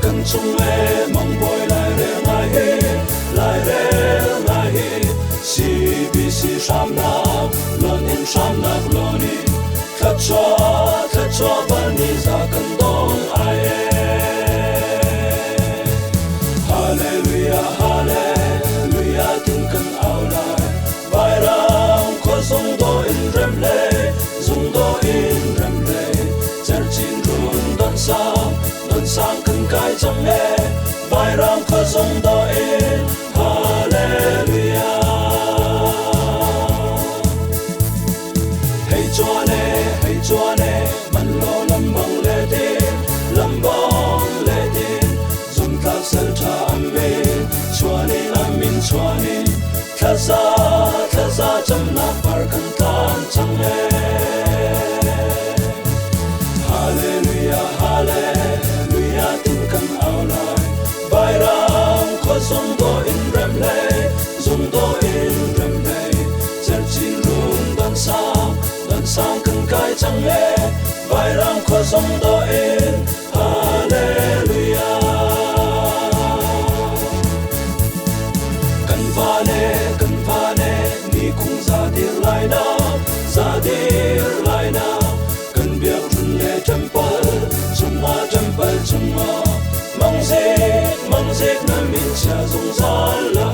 cần chung e mong bồi lại re lại hi CBC sham na lon in sham na loni khát cho bani za cần dong ai Hallelujah Hallelujah tin cần ao lại vai rang khó sông do in rem le dung do in rem le zer chin run don sang cần kai trong e vai rang khó sông do in Hallelujah hey cho ne man lo lam bang le tin zum tak sel ta amin chuanin thaza cham na par kan tan chang le Hallelujah Hallelujah tin kan ao lai vai ram kho song do in rem le zum do in rem le zer chin rum dan sang kan kai chang le vai ram kho song do in Hallelujah kan vane ni kung za dir lai na kan biak run le temple chuma mang zek na min cha zong za la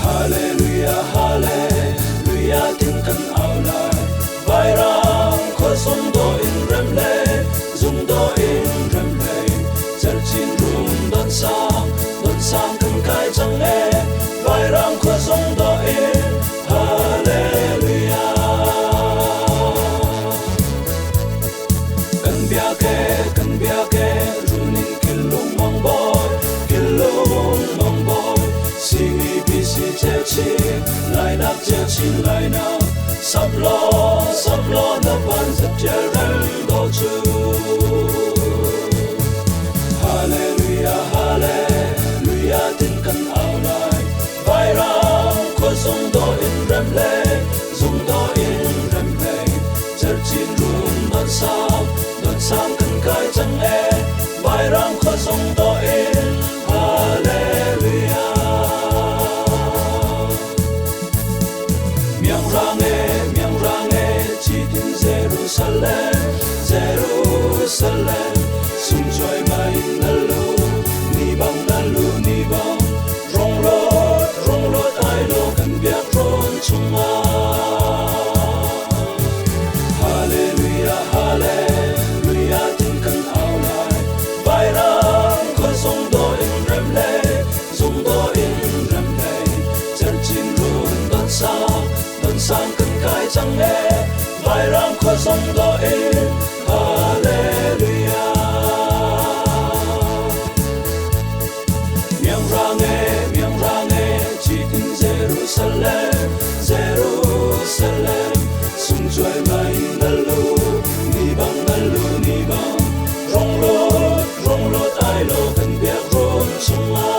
Hallelujah Hallelujah tin kan ao lai vai ram kho song do in rem le zum do in rem le zer chin rum don sang kan kai chang le vai ram kho song do in Hallelujah kan bia ke runin kilung mong boy CBC che lai na sap lo na ban zat rem do chu Hallelujah Hallelujah tin kan ao lai vai ram kho song do in rem le zum do in rem le zer chin rum don sang kan kai chang le vai ram kho song do in Hallelujah miang rang e chi tin Jerusalem sum joy mai na lu ni bang rong lot ai lo kan biak ron chunga Hallelujah Hallelujah tin kan ao lai vai ram kho song do in rem le zum do in rem le zer chin run don sang kan kai chang le vai ram kho song do in Hallelujah miang rang e chi tin Jerusalem sum joy mai na lu ni bang rong lot ai lo kan biak ron chunga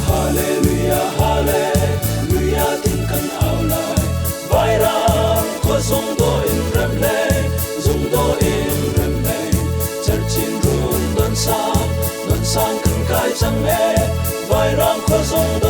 Hallelujah Hallelujah tin kan ao lai vai ram kho song do in rem le zum do in rem le zer chin run don sang kan kai chang le vai ram kho song do